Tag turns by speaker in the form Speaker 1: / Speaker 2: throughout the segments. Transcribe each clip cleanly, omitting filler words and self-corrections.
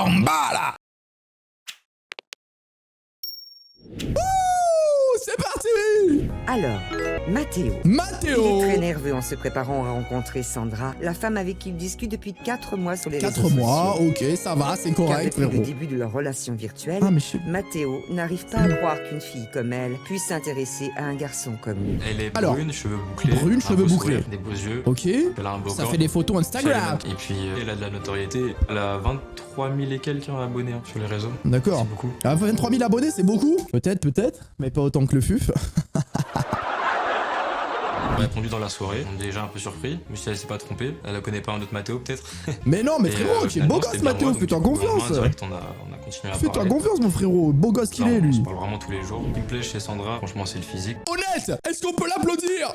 Speaker 1: Bambala. C'est parti.
Speaker 2: Alors, Matteo.
Speaker 1: Matteo.
Speaker 2: Il est très nerveux en se préparant à rencontrer Sandra, la femme avec qui il discute depuis 4 mois sur les réseaux
Speaker 1: 4 mois,
Speaker 2: sociaux.
Speaker 1: ok, ça va, c'est
Speaker 2: Car
Speaker 1: correct,
Speaker 2: depuis le
Speaker 1: frérot.
Speaker 2: début de leur relation virtuelle,
Speaker 1: Ah, mais je...
Speaker 2: Matteo n'arrive pas à croire qu'une fille comme elle puisse s'intéresser à un garçon comme lui.
Speaker 3: Elle est
Speaker 1: Alors,
Speaker 3: brune, cheveux bouclés.
Speaker 1: brune,
Speaker 3: un
Speaker 1: cheveux
Speaker 3: beau
Speaker 1: bouclés.
Speaker 3: sourire, des beaux yeux.
Speaker 1: Ok,
Speaker 3: Elle a un beau
Speaker 1: ça
Speaker 3: corps.
Speaker 1: fait des photos Instagram.
Speaker 3: Et puis, elle a de la notoriété. Elle a 23 000 et quelques abonnés sur les réseaux.
Speaker 1: D'accord.
Speaker 3: C'est beaucoup.
Speaker 1: Ah, 23 000 abonnés, c'est beaucoup. Peut-être, mais pas autant que le FUF.
Speaker 3: On a répondu dans la soirée. On est déjà un peu surpris. Mais si elle s'est pas trompée, elle ne connaît pas un autre Mathéo peut-être.
Speaker 1: Mais non, mais
Speaker 3: Et,
Speaker 1: frérot, tu es
Speaker 3: finalement,
Speaker 1: beau
Speaker 3: c'était
Speaker 1: gosse,
Speaker 3: bien
Speaker 1: Matteo,
Speaker 3: moi, donc
Speaker 1: fais-toi
Speaker 3: du coup,
Speaker 1: confiance.
Speaker 3: direct, on a continué à
Speaker 1: Fais-toi
Speaker 3: parler.
Speaker 1: confiance, mon frérot, beau gosse qu'il est,
Speaker 3: On
Speaker 1: lui.
Speaker 3: se parle vraiment tous les jours. Ce qui me plaît chez Sandra, franchement, c'est le physique.
Speaker 1: Honnête, est-ce qu'on peut l'applaudir?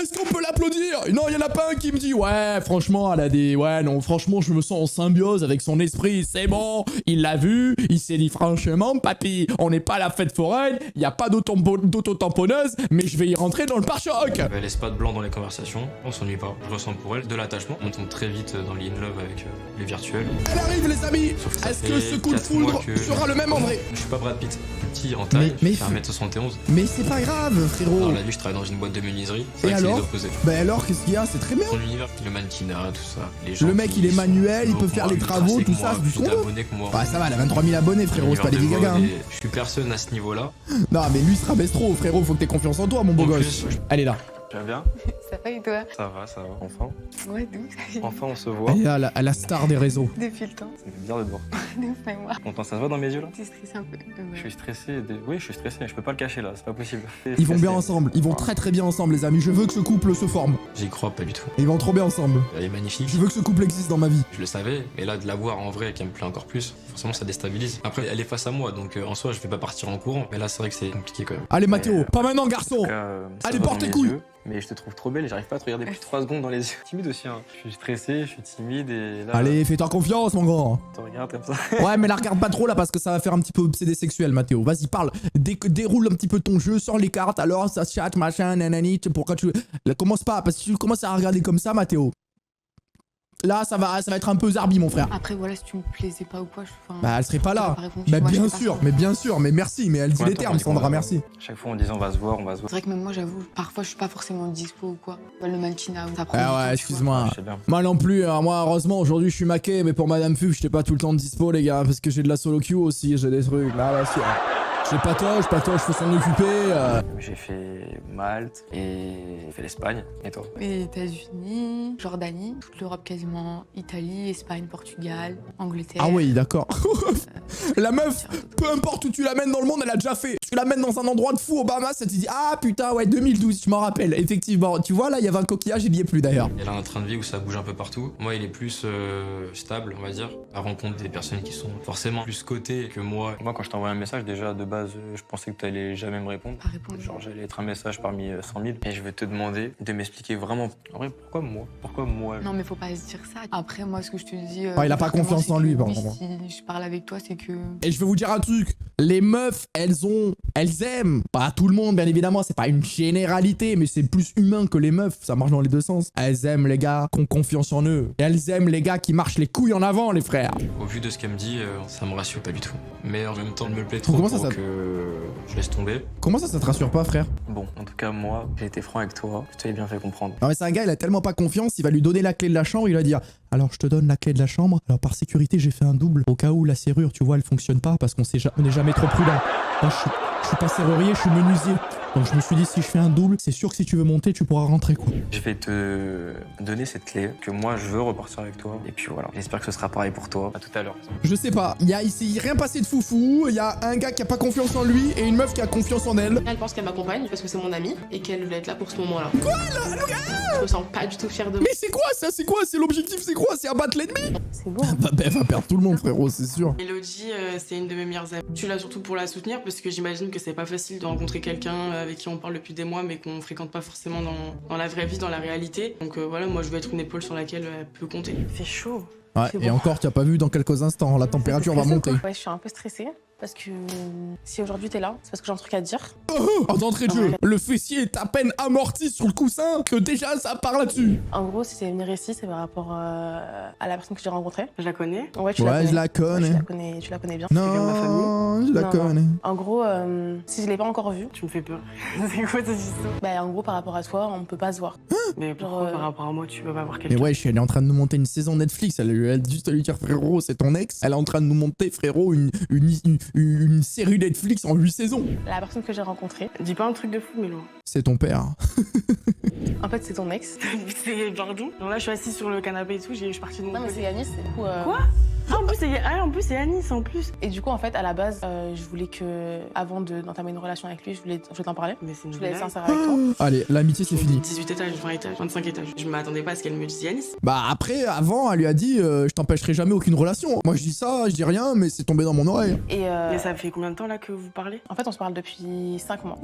Speaker 1: Est-ce qu'on peut l'applaudir? Non, il y en a pas un qui me dit ouais, franchement, elle a des... Ouais, non, franchement, je me sens en symbiose avec son esprit, c'est bon. Il l'a vu, il s'est dit franchement, papy, on n'est pas à la fête foraine, il n'y a pas d'auto-tamponneuse, mais je vais y rentrer dans le pare-choc.
Speaker 3: Elle laisse pas de blanc dans les conversations. On s'ennuie pas. Je ressens pour elle de l'attachement. On tombe très vite dans le in love avec les virtuels.
Speaker 1: Elle arrive, les amis.
Speaker 3: Sauf que ça
Speaker 1: Est-ce que
Speaker 3: fait
Speaker 1: ce coup de
Speaker 3: 4 mois
Speaker 1: foudre
Speaker 3: que-
Speaker 1: sera le même en vrai?
Speaker 3: Je suis pas Brad Pitt. Petit en taille,
Speaker 1: Mais-
Speaker 3: je fais 1m71.
Speaker 1: Mais c'est pas grave, frérot.
Speaker 3: Dans la vie, je travaille dans une boîte de menuiserie. C'est
Speaker 1: Et
Speaker 3: vrai que c'est
Speaker 1: alors
Speaker 3: les opposés.
Speaker 1: Bah alors, qu'est-ce qu'il y a? C'est très bien.
Speaker 3: Son univers, le mannequinat, tout ça. Les gens
Speaker 1: Le mec,
Speaker 3: qui
Speaker 1: il est
Speaker 3: sont
Speaker 1: manuel, il
Speaker 3: plus
Speaker 1: peut
Speaker 3: hauts que
Speaker 1: faire
Speaker 3: moi,
Speaker 1: les
Speaker 3: plus
Speaker 1: travaux,
Speaker 3: tracés
Speaker 1: tout
Speaker 3: que
Speaker 1: ça,
Speaker 3: moi,
Speaker 1: c'est du
Speaker 3: plus
Speaker 1: son.
Speaker 3: d'abonnés que moi.
Speaker 1: Bah ça va, elle a 23 000 abonnés, frérot, c'est pas Lady
Speaker 3: L'univers
Speaker 1: Gaga.
Speaker 3: de
Speaker 1: Hein.
Speaker 3: mode et je suis personne à ce niveau-là.
Speaker 1: Non, mais lui se rabaisse trop, frérot, faut que t'aies confiance en toi, mon beau
Speaker 3: En
Speaker 1: gosse.
Speaker 3: plus,
Speaker 1: Elle est là.
Speaker 3: Tu vas bien?
Speaker 4: Ça va et toi?
Speaker 3: Ça va, enfin.
Speaker 4: Ouais, d'où?
Speaker 3: Enfin, on se voit.
Speaker 1: Elle est là, la star des réseaux.
Speaker 4: Depuis le temps.
Speaker 3: Ça me fait bizarre de te voir.
Speaker 4: De ouf, mais moi.
Speaker 3: Content, ça se voit dans mes yeux là?
Speaker 4: T'es stressé un peu.
Speaker 3: Je suis stressé. Oui, je suis stressé, mais je peux pas le cacher là, c'est pas possible.
Speaker 1: Ils vont bien
Speaker 3: Stressé.
Speaker 1: ensemble, ils vont très très bien ensemble, les amis. Je veux que ce couple se forme.
Speaker 3: J'y crois pas du tout.
Speaker 1: Ils vont trop bien ensemble.
Speaker 3: Elle est magnifique.
Speaker 1: Je veux que ce couple existe dans ma vie.
Speaker 3: Je le savais, mais là de la voir en vrai qui me plaît encore plus, forcément ça déstabilise. Après elle est face à moi, donc en soi je vais pas partir en courant, mais là c'est vrai que c'est compliqué quand même.
Speaker 1: Allez, Mathéo, pas maintenant, garçon.
Speaker 3: Ça
Speaker 1: Allez,
Speaker 3: va
Speaker 1: porte
Speaker 3: dans
Speaker 1: tes
Speaker 3: mes
Speaker 1: couilles.
Speaker 3: yeux, mais je te trouve trop belle et j'arrive pas à te regarder plus de 3 secondes dans les yeux. Timide aussi, hein. Je suis stressé, je suis timide et là.
Speaker 1: Allez, fais-toi confiance, mon grand.
Speaker 3: Tu regardes comme ça.
Speaker 1: Ouais, mais la regarde pas trop là parce que ça va faire un petit peu obsédé sexuel, Mathéo. Vas-y, parle. Déroule un petit peu ton jeu, sors les cartes, alors ça chatte, machin, nanani. Pourquoi tu. Là, commence pas, parce que si tu commences à regarder comme ça, Mathéo. Là, ça va être un peu zarbi, mon frère.
Speaker 4: Après, voilà, si tu me plaisais pas ou quoi,
Speaker 1: Bah, elle serait pas là.
Speaker 4: Bah,
Speaker 1: Bien sûr, mais merci, mais elle dit
Speaker 3: Ouais,
Speaker 1: les
Speaker 3: attends,
Speaker 1: termes,
Speaker 3: on dit qu'on
Speaker 1: Sandra,
Speaker 3: va-
Speaker 1: merci.
Speaker 3: Chaque fois en disant on va se voir.
Speaker 4: C'est vrai que même moi, j'avoue, parfois, je suis pas forcément dispo ou quoi. Le mannequinat, ça prend.
Speaker 1: Ah
Speaker 4: du temps,
Speaker 1: ouais,
Speaker 4: tu vois.
Speaker 1: excuse-moi.
Speaker 3: Je sais bien.
Speaker 1: Moi non plus, hein. Moi heureusement aujourd'hui je suis maqué, mais pour Madame Fuf, j'étais pas tout le temps dispo les gars, parce que j'ai de la solo queue aussi, j'ai des trucs. Là, c'est... J'ai patoche, faut s'en occuper.
Speaker 3: J'ai fait Malte et j'ai fait l'Espagne. Et toi?
Speaker 4: Les États-Unis, Jordanie, toute l'Europe quasiment, Italie, Espagne, Portugal, Angleterre.
Speaker 1: Ah oui, d'accord. La meuf, peu importe où tu l'amènes dans le monde, elle a déjà fait. Tu l'amènes dans un endroit de fou au Bahamas, elle te dit ah putain ouais 2012, je m'en rappelle. Effectivement, tu vois là, il y avait un coquillage, il y est plus d'ailleurs.
Speaker 3: Elle a un train de vie où ça bouge un peu partout. Moi, il est plus stable, on va dire. À rencontre des personnes qui sont forcément plus cotées que moi. Moi, quand je t'envoie un message, déjà, de base, je pensais que tu allais jamais me répondre.
Speaker 4: Pas répondre.
Speaker 3: Genre, j'allais être un message parmi 100 000. Et je vais te demander de m'expliquer vraiment. En vrai, pourquoi moi? Pourquoi moi?
Speaker 4: Non, mais faut pas se dire ça. Après, moi, ce que je te dis.
Speaker 1: Ah, il a pas
Speaker 4: ouvertement,
Speaker 1: confiance
Speaker 4: c'est
Speaker 1: en
Speaker 4: que
Speaker 1: lui,
Speaker 4: oui,
Speaker 1: par contre.
Speaker 4: Si je parle avec toi, c'est que.
Speaker 1: Et je vais vous dire un truc, les meufs, elles aiment, pas tout le monde bien évidemment, c'est pas une généralité, mais c'est plus humain que les meufs, ça marche dans les deux sens. Elles aiment les gars qui ont confiance en eux, et elles aiment les gars qui marchent les couilles en avant, les frères.
Speaker 3: Au vu de ce qu'elle me dit, ça me rassure pas du tout. Mais en même temps, elle me plaît trop
Speaker 1: Comment
Speaker 3: pour
Speaker 1: ça, ça-
Speaker 3: que je laisse tomber.
Speaker 1: Comment ça te rassure pas, frère?
Speaker 3: Bon, en tout cas, moi, j'ai été franc avec toi. Je t'avais bien fait comprendre.
Speaker 1: Non mais c'est un gars, il a tellement pas confiance, il va lui donner la clé de la chambre, il va dire alors je te donne la clé de la chambre, alors par sécurité j'ai fait un double, au cas où la serrure, tu vois, elle fonctionne pas, parce on n'est jamais trop prudent. Moi je suis pas serrurier, je suis menuisier. Donc je me suis dit si je fais un double, c'est sûr que si tu veux monter, tu pourras rentrer quoi.
Speaker 3: Je vais te donner cette clé que moi, je veux repartir avec toi. Et puis voilà, j'espère que ce sera pareil pour toi. À tout à l'heure.
Speaker 1: Je sais pas, il a ici rien passé de foufou, il y a un gars qui a pas confiance en lui et une meuf qui a confiance en elle.
Speaker 5: Elle pense qu'elle m'accompagne parce que c'est mon amie et qu'elle veut être là pour ce moment-là. Quoi là, je me sens pas du tout fière de moi.
Speaker 1: Mais c'est quoi ça? C'est quoi? C'est l'objectif? C'est quoi? C'est abattre l'ennemi?
Speaker 4: C'est beau.
Speaker 1: Bah elle va perdre tout le monde frérot, c'est sûr.
Speaker 5: Mélodie, c'est une de mes meilleures amies. Je suis là surtout pour la soutenir parce que j'imagine que c'est pas facile de rencontrer quelqu'un avec qui on parle depuis des mois mais qu'on fréquente pas forcément dans la vraie vie, dans la réalité. Donc voilà, moi je veux être une épaule sur laquelle elle peut compter.
Speaker 6: Il fait chaud.
Speaker 1: Ouais,
Speaker 4: C'est
Speaker 1: et
Speaker 4: bon.
Speaker 1: encore, tu as pas vu dans quelques instants, la température va monter.
Speaker 4: Ouais, je suis un peu stressée. Parce que si aujourd'hui t'es là, c'est parce que j'ai un truc à te dire.
Speaker 1: Oh, d'entrée de jeu, le fessier est à peine amorti sur le coussin que déjà ça part là-dessus.
Speaker 4: En gros, si c'est venir ici, c'est par rapport à la personne que j'ai rencontrée.
Speaker 5: Je la connais.
Speaker 4: Ouais, tu
Speaker 1: Ouais, je la
Speaker 4: Ouais,
Speaker 1: connais.
Speaker 4: tu la connais bien.
Speaker 5: quelqu'un de ma
Speaker 1: Non, je la
Speaker 4: Non,
Speaker 1: connais.
Speaker 4: En gros, si je l'ai pas encore vue,
Speaker 5: Tu me fais peur. C'est quoi cette histoire?
Speaker 4: bah en gros par rapport à toi, on peut pas se voir.
Speaker 5: Mais pourquoi
Speaker 4: Genre,
Speaker 1: euh,
Speaker 5: par rapport à moi, tu peux pas voir
Speaker 1: Mais
Speaker 5: quelqu'un?
Speaker 1: wesh, elle est en train de nous monter une saison Netflix. Elle a juste à lui dire, frérot, c'est ton ex. Elle est en train de nous monter, frérot, une série Netflix en 8 saisons.
Speaker 4: La personne que j'ai rencontrée,
Speaker 5: Dis pas un truc de fou, mais loin.
Speaker 1: C'est ton père.
Speaker 4: en fait c'est ton ex.
Speaker 5: C'est pardon. Donc là, je suis assise sur le canapé et tout, je suis partie de mon
Speaker 4: Non mais c'est Yanis, c'est du coup.
Speaker 5: Quoi? Ah, en plus, c'est Anis, en plus.
Speaker 4: Et du coup en fait à la base, je voulais que avant d'entamer une relation avec lui, je voulais t'en parler.
Speaker 5: Mais c'est une
Speaker 4: Je voulais être
Speaker 5: blague.
Speaker 4: sincère avec toi.
Speaker 1: Allez, l'amitié, c'est fini.
Speaker 5: 18 étages, 20 étages, 25 étages. Je m'attendais pas à ce qu'elle me dise Yanis.
Speaker 1: Bah après, avant, elle lui a dit, je t'empêcherai jamais aucune relation. Moi, je dis ça, je dis rien, mais c'est tombé dans mon oreille.
Speaker 4: Et
Speaker 5: Mais ça fait combien de temps là que vous parlez?
Speaker 4: en fait on se parle depuis 5 mois.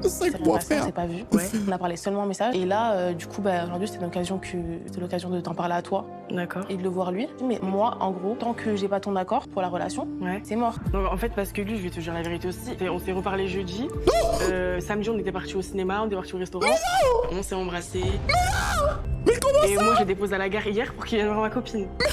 Speaker 1: 5 mois,
Speaker 4: On
Speaker 1: frère.
Speaker 4: s'est pas vu.
Speaker 5: Ouais.
Speaker 4: On a parlé seulement en message. Et là, du coup, bah, aujourd'hui, c'était l'occasion de t'en parler à toi
Speaker 5: D'accord.
Speaker 4: et de le voir lui. Mais moi, en gros, tant que j'ai pas ton accord pour la relation,
Speaker 5: Ouais.
Speaker 4: c'est mort.
Speaker 5: Donc en fait, parce que lui, je vais te dire la vérité aussi. On s'est reparlé jeudi. Samedi, on était partis au cinéma, on était partis au restaurant. On s'est embrassés.
Speaker 1: Mais comment
Speaker 5: Et moi, je l'ai déposé à la gare hier pour qu'il vienne voir ma copine.
Speaker 1: Mais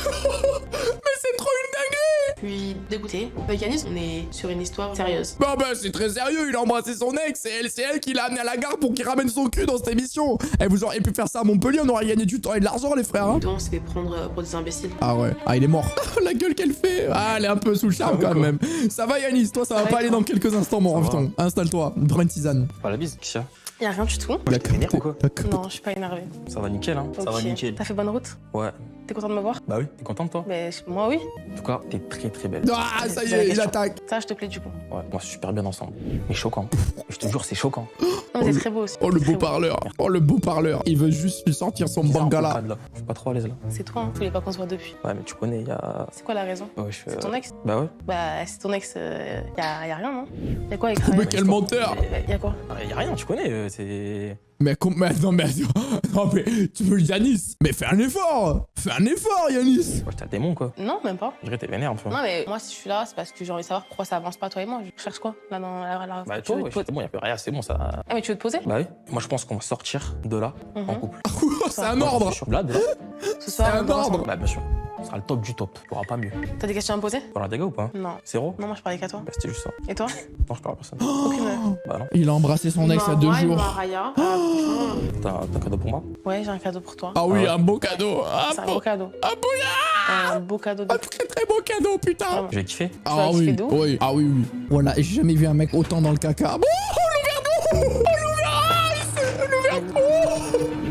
Speaker 1: c'est trop une dinguerie.
Speaker 4: Je suis dégoûtée. Avec Yanis, on est sur une histoire sérieuse.
Speaker 1: Bah c'est très sérieux, il a embrassé son ex, c'est elle qui l'a amené à la gare pour qu'il ramène son cul dans cette émission. Et vous auriez pu faire ça à Montpellier, on aurait gagné du temps et de l'argent, les frères, hein.
Speaker 4: Toi, on s'est fait prendre pour des imbéciles.
Speaker 1: Ah ouais, ah il est mort. La gueule qu'elle fait. Ah elle est un peu sous le charme quand même. Ça va Yanis, toi ça va
Speaker 4: Ouais,
Speaker 1: pas aller dans quelques instants mon
Speaker 3: Ça va.
Speaker 1: reveton. Installe-toi, prends une tisane.
Speaker 3: Pas la bise, Kisha.
Speaker 4: Y'a rien du tout.
Speaker 1: La
Speaker 3: t'es énervé ou quoi
Speaker 4: Non, je suis pas énervée.
Speaker 3: Ça va nickel, hein. Ça va
Speaker 4: Ok.
Speaker 3: nickel.
Speaker 4: T'as fait bonne route?
Speaker 3: Ouais.
Speaker 4: T'es content de me voir?
Speaker 3: Bah oui, t'es contente toi?
Speaker 4: Mais moi, oui.
Speaker 3: En tout cas, t'es très très belle.
Speaker 1: Ah ça y
Speaker 4: C'est la
Speaker 1: est, il
Speaker 4: question.
Speaker 1: attaque.
Speaker 4: Ça, je te plais du coup.
Speaker 3: Ouais, moi super bien ensemble. Mais choquant. Je te jure, c'est choquant.
Speaker 4: Non, mais t'es très beau aussi.
Speaker 1: Oh le
Speaker 4: T'es très
Speaker 1: beau parleur. Oh le beau parleur. Il veut juste lui sortir son bangala.
Speaker 3: Là. Je suis pas trop à l'aise là.
Speaker 4: C'est toi, hein. Je voulais pas qu'on se voit depuis.
Speaker 3: Ouais, mais tu connais, il y a.
Speaker 4: C'est quoi la raison?
Speaker 3: Ouais, je fais.
Speaker 4: C'est ton ex?
Speaker 3: Bah ouais.
Speaker 4: Bah, c'est ton ex, y a rien, non? Y'a quoi avec
Speaker 1: Mais quel menteur.
Speaker 4: Y a quoi?
Speaker 3: Il y a rien, tu connais, c'est.
Speaker 1: Mais non mais non mais tu veux Yanis. Mais fais un effort. Fais un effort Yanis.
Speaker 3: Ouais, t'es un démon quoi.
Speaker 4: Non, même pas.
Speaker 3: Je dirais t'es vénère un peu.
Speaker 4: Non, mais moi, si je suis là, c'est parce que j'ai envie de savoir pourquoi ça avance pas, toi et moi. Je cherche quoi, là, dans la...
Speaker 3: Bah
Speaker 4: tu
Speaker 3: toi,
Speaker 4: veux
Speaker 3: ouais,
Speaker 4: te poser-
Speaker 3: c'est bon, y a plus rien, c'est bon ça.
Speaker 4: Ah, mais tu veux te poser?
Speaker 3: Bah oui. Moi je pense qu'on va sortir de là en
Speaker 4: Mhm.
Speaker 3: couple.
Speaker 1: C'est un ordre.
Speaker 3: Je suis là, déjà.
Speaker 4: Ce soir,
Speaker 1: C'est un
Speaker 4: on commence
Speaker 1: ordre.
Speaker 3: Bah bien sûr. Ce sera le top du top. Tu pourras pas mieux.
Speaker 4: en- T'as des questions à me poser?
Speaker 3: Tu parles à des gars ou pas?
Speaker 4: Non.
Speaker 3: Zéro?
Speaker 4: Non, moi, je parlais qu'à toi.
Speaker 3: Bah c'était juste ça.
Speaker 4: Et toi?
Speaker 3: Non, je parle à personne.
Speaker 4: Aucune.
Speaker 3: Bah non.
Speaker 1: Il a embrassé son ex il y a 2 jours.
Speaker 4: Raya.
Speaker 3: T'as un cadeau pour moi?
Speaker 4: Ouais, j'ai un cadeau pour toi.
Speaker 1: Ah oui,
Speaker 3: Ah ouais.
Speaker 1: un beau cadeau.
Speaker 4: C'est un beau cadeau. Un beau cadeau de...
Speaker 1: Un très très beau cadeau, putain.
Speaker 4: Vraiment.
Speaker 3: J'ai kiffé.
Speaker 1: Ah
Speaker 4: vas kiffer
Speaker 1: oui,
Speaker 4: de ouf.
Speaker 1: oui, ah oui, oui. Voilà, j'ai jamais vu un mec autant dans le caca. Bon,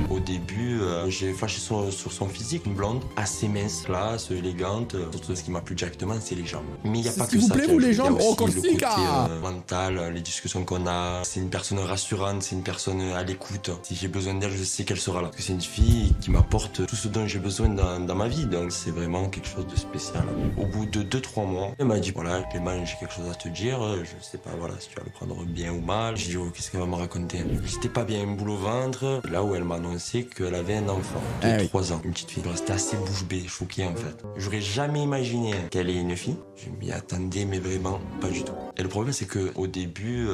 Speaker 6: Au début, j'ai flashé sur son physique, une blonde, assez mince, classe, élégante. Surtout, ce qui m'a plu directement, c'est les jambes. Mais il n'y a
Speaker 1: C'est
Speaker 6: pas
Speaker 1: ce
Speaker 6: que
Speaker 1: qui vous
Speaker 6: ça.
Speaker 1: plaît,
Speaker 6: qui
Speaker 1: vous,
Speaker 6: ajoute.
Speaker 1: les
Speaker 6: Il y a
Speaker 1: jambes?
Speaker 6: aussi
Speaker 1: Oh,
Speaker 6: le côté
Speaker 1: Corsica
Speaker 6: mental, les discussions qu'on a. C'est une personne rassurante, c'est une personne à l'écoute. Si j'ai besoin d'elle, je sais qu'elle sera là. Parce que c'est une fille qui m'apporte tout ce dont j'ai besoin dans ma vie. Donc c'est vraiment quelque chose de spécial. Au bout de 2-3 mois, elle m'a dit, voilà, Clément, j'ai quelque chose à te dire. Je sais pas, voilà, si tu vas le prendre bien ou mal. J'ai dit, oh, qu'est-ce qu'elle va me raconter? J'étais pas bien, une boule au ventre. Là où elle m'a annoncé qu'elle avait un enfant de
Speaker 1: Ah oui.
Speaker 6: 3 ans, une petite fille. Je restais assez bouche bée, choqué en fait. J'aurais jamais imaginé qu'elle ait une fille. Je m'y attendais, mais vraiment pas du tout. Et le problème, c'est que au début,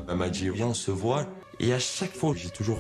Speaker 6: elle m'a dit, viens, on se voit. Et à chaque fois, j'ai toujours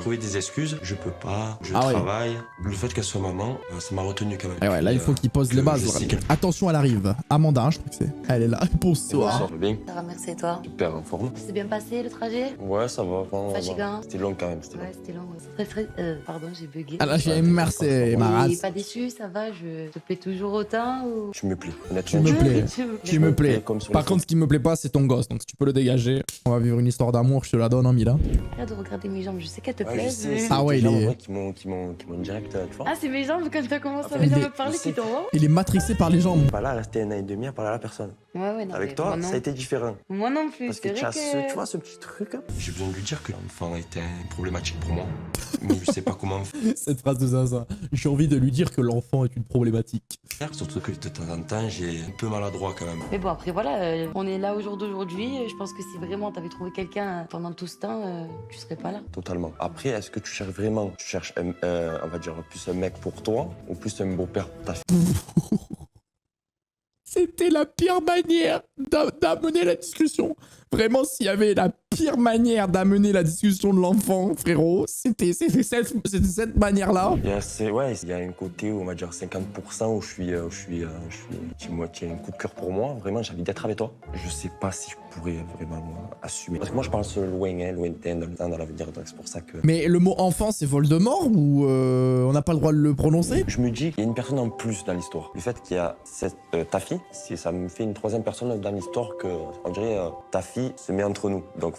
Speaker 6: trouvé des excuses. Je peux pas, je
Speaker 1: Ah oui.
Speaker 6: travaille. Le fait qu'elle soit maman, ça m'a retenu quand même.
Speaker 1: Et ouais, là, il faut qu'il pose
Speaker 6: que
Speaker 1: les bases.
Speaker 6: je sais
Speaker 1: vraiment.
Speaker 6: qu'elle-
Speaker 1: Attention, elle arrive. Amanda, hein, je crois que c'est. Elle est là. Bonsoir.
Speaker 6: Ça va bien,
Speaker 7: Ça va, merci et toi.
Speaker 6: super en forme.
Speaker 7: C'est bien passé le trajet?
Speaker 6: Ouais, ça va. vraiment,
Speaker 7: Fatigant.
Speaker 6: C'était long quand même. C'était long.
Speaker 7: Ouais, c'était long. Ouais. C'est très. Pardon, j'ai bugué.
Speaker 1: Ah là, j'ai merci, ma
Speaker 7: Et
Speaker 1: race.
Speaker 7: pas déçu, ça va? Je te plais toujours autant ou...
Speaker 6: Tu me plais.
Speaker 1: Tu
Speaker 6: Honnêtement,
Speaker 1: me plais.
Speaker 7: Tu
Speaker 1: Tu me plais.
Speaker 6: Comme sur
Speaker 1: Par
Speaker 6: les
Speaker 1: contre, ce qui me plaît pas, c'est ton gosse. Donc, si tu peux le dégager, on va vivre une histoire d'amour. Je te la donne, hein, Mila.
Speaker 7: Arrête de regarder mes jambes, je sais qu'elles te
Speaker 6: Ouais, je
Speaker 7: plaisent.
Speaker 6: sais,
Speaker 7: mais-
Speaker 6: c'est
Speaker 1: Ah ouais,
Speaker 6: des
Speaker 1: il
Speaker 6: gens,
Speaker 1: est-
Speaker 6: en vrai, qui m'ont direct, tu vois.
Speaker 7: Ah, c'est mes jambes quand t'as commencé à
Speaker 6: Enfin,
Speaker 7: venir
Speaker 1: il
Speaker 7: me
Speaker 1: est-
Speaker 7: parler
Speaker 6: je sais
Speaker 7: qui t'envoie?
Speaker 1: Il est matrixé par les jambes.
Speaker 6: Bah là, c'était un an et demi à parler à la personne.
Speaker 7: Ouais, non.
Speaker 6: Avec
Speaker 7: mais
Speaker 6: toi,
Speaker 7: moi, non.
Speaker 6: ça a été différent.
Speaker 7: Moi non plus.
Speaker 6: Parce que
Speaker 7: c'est
Speaker 6: tu
Speaker 7: vrai
Speaker 6: as
Speaker 7: que...
Speaker 6: tu vois, ce petit truc. J'ai besoin de lui dire que l'enfant était problématique pour moi. Mais je sais pas comment.
Speaker 1: Cette phrase de Zaza. J'ai envie de lui dire que l'enfant est une problématique.
Speaker 6: Surtout que de temps en temps, j'ai un peu maladroit quand même.
Speaker 7: Mais bon, après, voilà, on est là au jour d'aujourd'hui. Je pense que si vraiment t'avais trouvé quelqu'un pendant tout ce temps, tu serais pas là.
Speaker 6: Totalement. Après, est-ce que tu cherches vraiment, on va dire, plus un mec pour toi ou plus un beau-père pour ta fille?
Speaker 1: C'était la pire manière d'amener la discussion. Vraiment, s'il y avait la pire manière d'amener la discussion de l'enfant, frérot, c'était cette manière-là.
Speaker 6: Il y a un côté où on va dire 50% où je suis moitié un coup de cœur pour moi. Vraiment, j'ai envie d'être avec toi. Je sais pas si je pourrais vraiment assumer. Parce que moi, je parle sur le lointain, dans l'avenir, donc c'est pour ça que...
Speaker 1: Mais le mot enfant, c'est Voldemort ou on n'a pas le droit de le prononcer?
Speaker 6: Je me dis qu'il y a une personne en plus dans l'histoire. Le fait qu'il y a ta fille, ça me fait une troisième personne dans l'histoire que, on dirait, ta fille se met entre nous. Donc...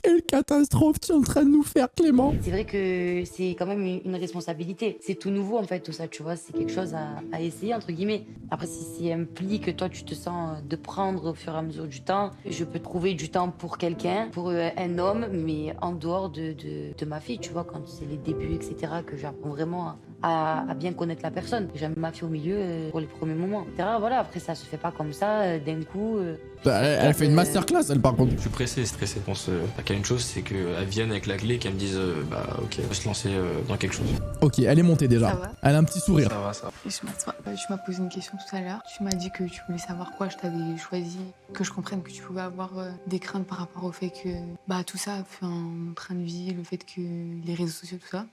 Speaker 1: Quelle catastrophe tu es en train de nous faire, Clément.
Speaker 7: C'est vrai que c'est quand même une responsabilité. C'est tout nouveau, en fait, tout ça, tu vois. C'est quelque chose à essayer, entre guillemets. Après, si ça implique que toi, tu te sens de prendre au fur et à mesure du temps, je peux trouver du temps pour quelqu'un, pour un homme, mais en dehors de ma fille, tu vois, quand c'est les débuts, etc., que j'apprends vraiment à bien connaître la personne. J'aime ma fille au milieu pour les premiers moments, etc. Voilà, après, ça se fait pas comme ça, d'un coup.
Speaker 1: Elle fait une masterclass, elle, par contre.
Speaker 3: Je suis pressé, stressé. Je pense qu'à une chose, c'est qu'elle vienne avec la clé et qu'elle me dise bah ok, on peut se lancer dans quelque chose.
Speaker 1: Ok, elle est montée déjà.
Speaker 4: Ça va.
Speaker 1: Elle a un petit sourire.
Speaker 3: Ça va, ça va.
Speaker 4: Tu m'as posé une question tout à l'heure. Tu m'as dit que tu voulais savoir quoi je t'avais choisi, que je comprenne que tu pouvais avoir des craintes par rapport au fait que bah tout ça, enfin, mon train de vie, le fait que les réseaux sociaux, tout ça.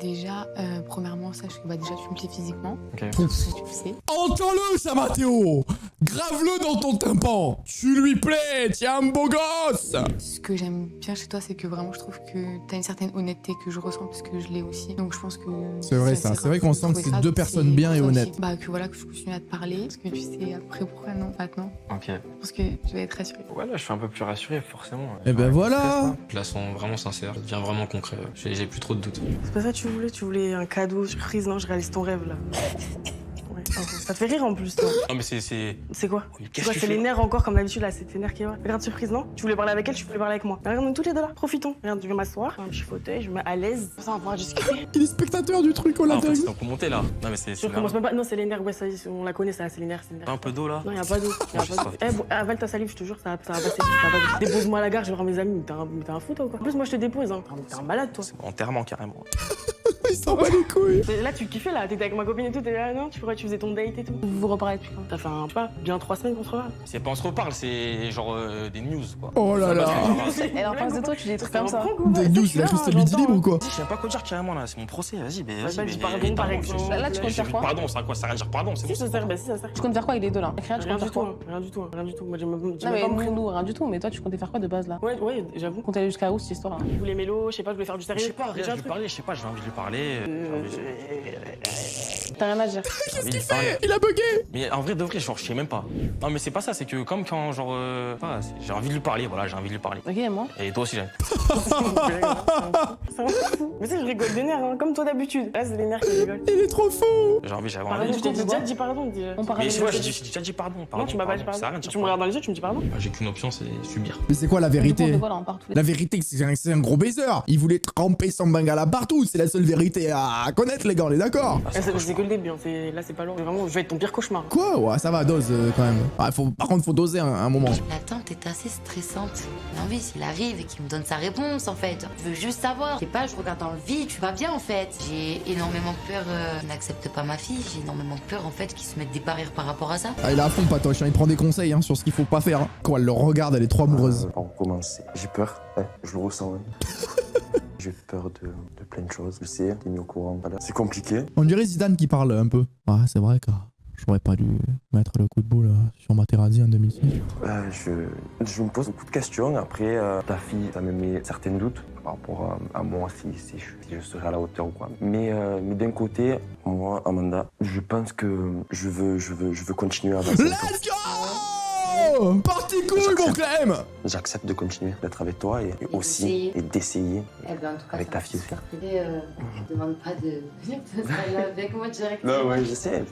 Speaker 4: Déjà, premièrement, sache que bah déjà tu me plais physiquement.
Speaker 3: Ok.
Speaker 4: Ça, tu le sais.
Speaker 1: Entends-le, ça, Mathéo. Grave-le dans ton tympan. Tu lui plais, tu es un beau gosse.
Speaker 4: Ce que j'aime bien chez toi, c'est que vraiment je trouve que t'as une certaine honnêteté que je ressens parce que je l'ai aussi. Donc je pense que
Speaker 1: C'est vrai, ça. C'est vrai qu'on sent que c'est
Speaker 4: grave,
Speaker 1: deux personnes bien et
Speaker 4: ça aussi.
Speaker 1: honnêtes.
Speaker 4: Bah que voilà, que je continue à te parler. Parce que tu sais après pourquoi non, maintenant.
Speaker 3: Ok.
Speaker 4: Parce que je vais être rassurée.
Speaker 3: Voilà, je suis un peu plus rassuré, forcément.
Speaker 1: Eh ben voilà.
Speaker 3: Je la sens vraiment sincère, ça devient vraiment concret. J'ai plus trop de doutes.
Speaker 5: C'est pas ça que tu voulais un cadeau surprise, non? Je réalise ton rêve là. Ouais. Oh, ça te fait rire en plus, toi.
Speaker 3: Non mais c'est...
Speaker 5: C'est quoi?
Speaker 3: Oui,
Speaker 5: C'est
Speaker 3: qu'est-ce
Speaker 5: quoi?
Speaker 3: que tu
Speaker 5: C'est
Speaker 3: fais
Speaker 5: les nerfs encore comme d'habitude là, c'est tes nerfs qui est là. Regarde surprise, non? Tu voulais parler avec elle, tu voulais parler avec moi. Regarde, on est tous les deux là, profitons. Regarde, je vais m'asseoir, un petit fauteuil, je me mets à l'aise. Ça, on va pouvoir discuter.
Speaker 1: Il est spectateur du truc, on l'a
Speaker 3: Ah, en fait,
Speaker 1: dingue.
Speaker 3: c'est en commenter là. Non mais c'est...
Speaker 5: Je commence même pas. Non, c'est les nerfs, ouais, ça y est, on la connaît, ça, c'est les nerfs, c'est les nerfs.
Speaker 3: Un peu d'eau là.
Speaker 5: Non, y'a pas d'eau.
Speaker 3: Moi, j'ai soif.
Speaker 5: Avale ta salive, je te jure, ça va passer. Ça va passer. Dépose-moi à la gare, je vais voir mes amis. Mais t'es un fou, toi, ou quoi? En plus, moi, je te dépose, hein. T'es un malade, toi.
Speaker 3: Enterrement carrément.
Speaker 1: Il s'en bat les couilles.
Speaker 5: Là, tu kiffais, là. T'étais avec ma copine et tout, t'es là, non? Tu faisais ton date et tout. Vous reparlez depuis quand? T'as fait un pas, bien 3 semaines qu'on se reparle.
Speaker 3: C'est pas on se reparle, c'est genre des news quoi.
Speaker 1: Oh là là.
Speaker 8: Elle en face de toi, tu dis des trucs comme ça.
Speaker 1: Des news, il a cru que c'était midi libre ou quoi?
Speaker 3: Je sais pas quoi dire carrément là, c'est mon procès, vas-y, mais vas-y.
Speaker 5: dis pardon, par exemple.
Speaker 8: Là, tu comptes faire quoi?
Speaker 3: Pardon, ça quoi, ça rien dire pardon, c'est
Speaker 5: Si,
Speaker 3: bon.
Speaker 5: ça sert, bah si, ça sert.
Speaker 8: Tu comptes faire quoi avec les deux là? Rien, tu
Speaker 5: Rien
Speaker 8: comptes
Speaker 5: du
Speaker 8: faire
Speaker 5: tout,
Speaker 8: quoi?
Speaker 5: hein. Rien du tout, hein. Rien du tout. Moi, j'ai
Speaker 8: Non, mais
Speaker 5: pas compris.
Speaker 8: nous, rien du tout. Mais toi, tu comptais faire quoi de base là?
Speaker 5: Ouais, j'avoue.
Speaker 8: Tu comptais aller jusqu'à où cette histoire là?
Speaker 5: Je voulais mélo, je sais pas, je voulais faire du sérieux.
Speaker 3: Je sais pas,
Speaker 5: Déjà
Speaker 3: je
Speaker 5: un
Speaker 3: lui
Speaker 5: truc.
Speaker 3: parler, je sais pas, j'ai envie de lui parler.
Speaker 8: T'as rien à dire.
Speaker 3: Qu'est-ce qu'il fait?
Speaker 1: Il a bugué.
Speaker 3: Mais en vrai de vrai, genre, je sais même pas. Non, mais c'est pas ça, c'est que comme quand, genre, j'ai envie de lui parler, voilà, j'ai envie de lui parler.
Speaker 8: Ok, et moi?
Speaker 3: Et toi aussi, j'ai.
Speaker 5: Mais tu sais, je rigole des nerfs, hein, comme toi d'habitude. Là, c'est les nerfs qui rigolent.
Speaker 1: Il est trop fou.
Speaker 3: J'avais envie.
Speaker 5: Pardon, je t'ai déjà dit pardon, déjà.
Speaker 8: On parle
Speaker 3: Mais
Speaker 8: avec
Speaker 3: c'est vrai,
Speaker 8: les
Speaker 3: j'ai déjà dit pardon.
Speaker 5: Non, tu m'as pas dit
Speaker 3: Ça a rien
Speaker 5: pardon.
Speaker 3: de dire
Speaker 5: Tu me regardes dans les yeux, tu me dis pardon.
Speaker 3: J'ai qu'une option, c'est subir.
Speaker 1: Mais c'est quoi la
Speaker 8: deux.
Speaker 1: vérité?
Speaker 8: Voilà, on part tous les
Speaker 1: La vérité, c'est un gros baiser. Il voulait tremper son bengala partout. C'est la seule vérité à connaître, les gars, on est d'accord?
Speaker 5: C'est que le début, hein. Là, c'est pas long. Vraiment, je vais être ton pire cauchemar.
Speaker 1: Quoi? Ouais, ça va, dose quand même. Ah, par contre, faut doser un moment.
Speaker 7: L'attente est assez stressante. J'ai envie s'il arrive et qu'il me donne sa réponse en fait. Je veux juste savoir. Je sais pas, je regarde dans le vide, tu vas bien en fait. J'ai énormément peur qu'il n'accepte pas ma fille. J'ai énormément peur en fait qu'il se mette des barrières par rapport à ça.
Speaker 1: Ah, il est à fond, Patoche. Il prend des conseils sur ce qu'il faut pas faire. Quand elle le regarde, elle est trop amoureuse.
Speaker 6: Pour commencer, j'ai peur, ouais, je le ressens. Ouais. J'ai peur de plein de choses, je sais, t'es mis au courant. Voilà. C'est compliqué.
Speaker 1: On dirait Zidane qui parle un peu. Ouais, c'est vrai que j'aurais pas dû mettre le coup de boule sur Materazzi en 2006.
Speaker 6: Je me pose beaucoup de questions. Après, ta fille, ça me met certains doutes par rapport à moi, si je serai à la hauteur ou quoi. Mais d'un côté, moi, Amanda, je pense que je veux continuer à avancer.
Speaker 1: Let's go! Parti couille, mon Clem!
Speaker 6: J'accepte de continuer d'être avec toi et aussi
Speaker 7: d'essayer.
Speaker 6: et d'essayer.
Speaker 7: Eh ben, en tout cas,
Speaker 6: Avec
Speaker 7: ça
Speaker 6: ta
Speaker 7: va
Speaker 6: fille
Speaker 7: se faire priver, je demande pas de venir te là avec moi direct.
Speaker 6: Non, ouais, je sais.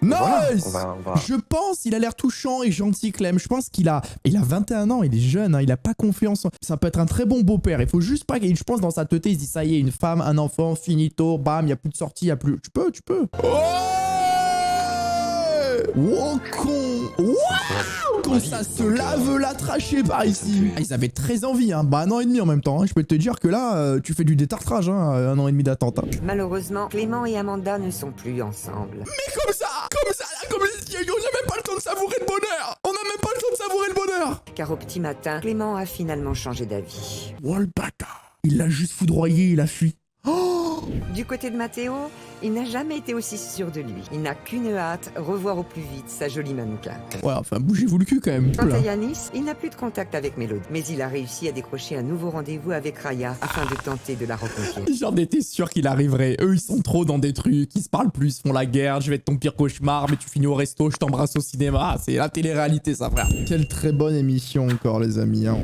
Speaker 1: Nice.
Speaker 9: Voilà, on va...
Speaker 1: Je pense, il a l'air touchant et gentil, Clem. Je pense qu'il a 21 ans, il est jeune, hein, il a pas confiance. Ça peut être un très bon beau-père. Il faut juste pas qu'il, je pense, dans sa tête, il se dit ça y est, une femme, un enfant, finito, bam, il y a plus de sortie, il y a plus. Tu peux. Oh con. Waouh. Quand ça se lave la trachée par ici. Ah, ils avaient très envie, hein. Bah, 1 an et demi en même temps. Hein. Je peux te dire que là, tu fais du détartrage, hein, 1 an et demi d'attente. Hein.
Speaker 2: Malheureusement, Clément et Amanda ne sont plus ensemble.
Speaker 1: Mais comme ça, là, comme on n'a même pas le temps de savourer le bonheur. On n'a même pas le temps de savourer le bonheur.
Speaker 2: Car au petit matin, Clément a finalement changé d'avis.
Speaker 1: Oh le bâtard. Il l'a juste foudroyé, il a fui. Oh.
Speaker 2: Du côté de Mathéo, il n'a jamais été aussi sûr de lui. Il n'a qu'une hâte, revoir au plus vite sa jolie mannequin.
Speaker 1: Ouais, enfin, bougez-vous le cul quand même.
Speaker 2: Quant à Yanis, il n'a plus de contact avec Mélodie, mais il a réussi à décrocher un nouveau rendez-vous avec Raya afin de tenter de la reconquérir.
Speaker 1: J'en étais sûr qu'il arriverait. Eux, ils sont trop dans des trucs, ils se parlent plus, ils se font la guerre, je vais être ton pire cauchemar, mais tu finis au resto, je t'embrasse au cinéma. C'est la télé-réalité, ça, frère. Quelle très bonne émission encore, les amis. Hein.